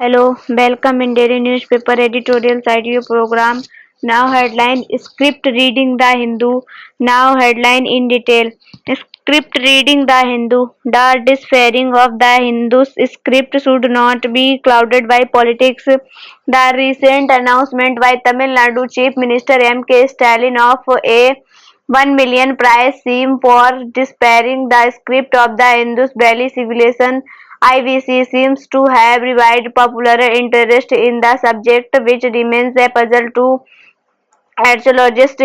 Hello, welcome in Daily Newspaper Editorial Side program. Now headline Script Reading the Hindu. Now headline in detail. Script Reading the Hindu. The disfavoring of the Hindus script should not be clouded by politics. The recent announcement by Tamil Nadu Chief Minister M.K. Stalin of a 1 million prize scheme for despairing the script of the Indus Valley Civilization (IVC) seems to have revived popular interest in the subject, which remains a puzzle to archaeologists,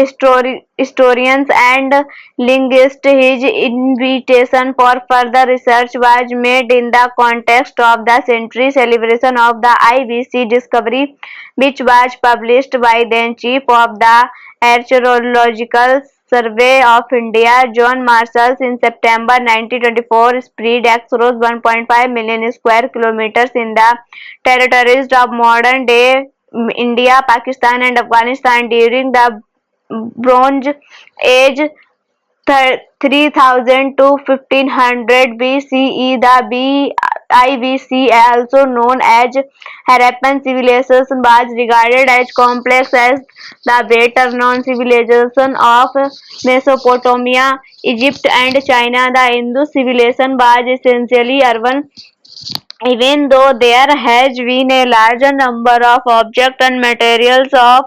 historians, and linguists. His invitation for further research was made in the context of the century celebration of the IVC discovery, which was published by then Chief of the Archaeological Survey of India, John Marshall, in September 1924. Spread across 1.5 million square kilometers in the territories of modern-day India, Pakistan, and Afghanistan during the Bronze Age 3000 to 1500 BCE. The IVC, also known as Harappan civilization, was regarded as complex as the better-known civilization of Mesopotamia, Egypt, and China. The Indus civilization was essentially urban, even though there has been a larger number of objects and materials of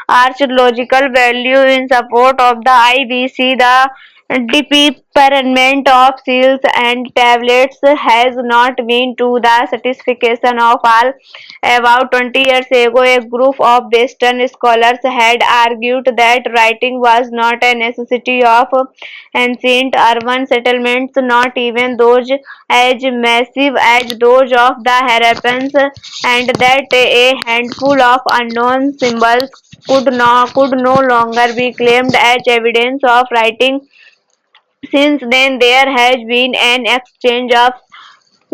archaeological value in support of the IVC. The decipherment of seals and tablets has not been to the satisfaction of all. About 20 years ago, a group of Western scholars had argued that writing was not a necessity of ancient urban settlements, not even those as massive as those of the Harappans, and that a handful of unknown symbols could no longer be claimed as evidence of writing. Since then, there has been an exchange of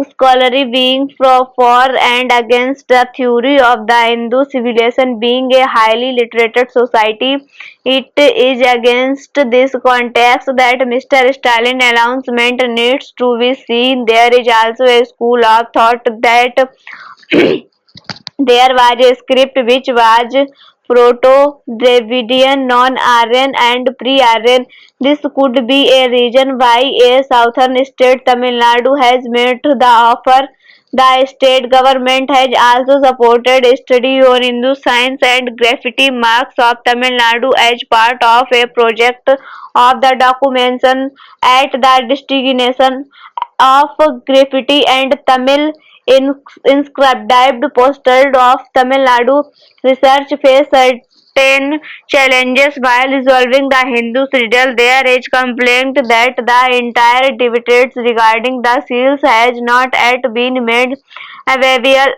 scholarly being for and against the theory of the Hindu civilization being a highly literate society. It is against this context that Mr. Stalin announcement needs to be seen. There is also a school of thought that there was a script which was Proto-Dravidian, non-Aryan, and pre-Aryan. This could be a reason why a southern state, Tamil Nadu, has made the offer. The state government has also supported study on Hindu science and graffiti marks of Tamil Nadu as part of a project of the documentation at the destination of graffiti and Tamil inscribed posters of Tamil Nadu. Research faced certain challenges while resolving the Hindu riddle. There is complaint that the entire debate regarding the seals has not yet been made available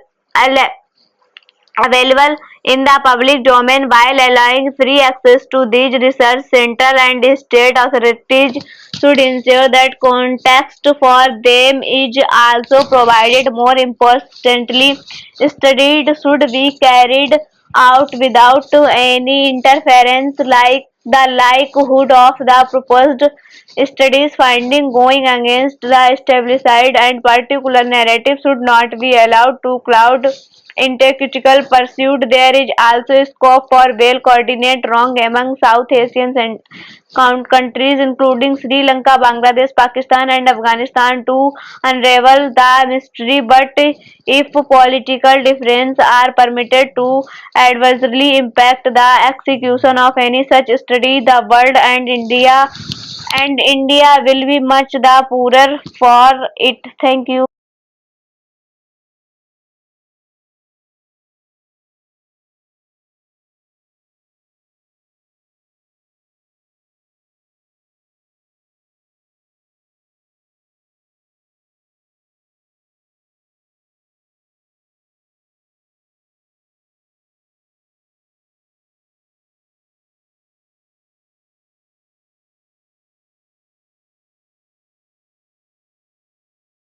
available in the public domain. While allowing free access to these research centers, and state authorities should ensure that context for them is also provided. More importantly, studies should be carried out without any interference, like the likelihood of the proposed studies finding going against the established and particular narrative should not be allowed to cloud intellectual pursuit. There is also scope for well-coordinated wrong among South Asian countries, including Sri Lanka, Bangladesh, Pakistan, and Afghanistan, to unravel the mystery. But if political differences are permitted to adversely impact the execution of any such study, the world and India will be much the poorer for it. Thank you.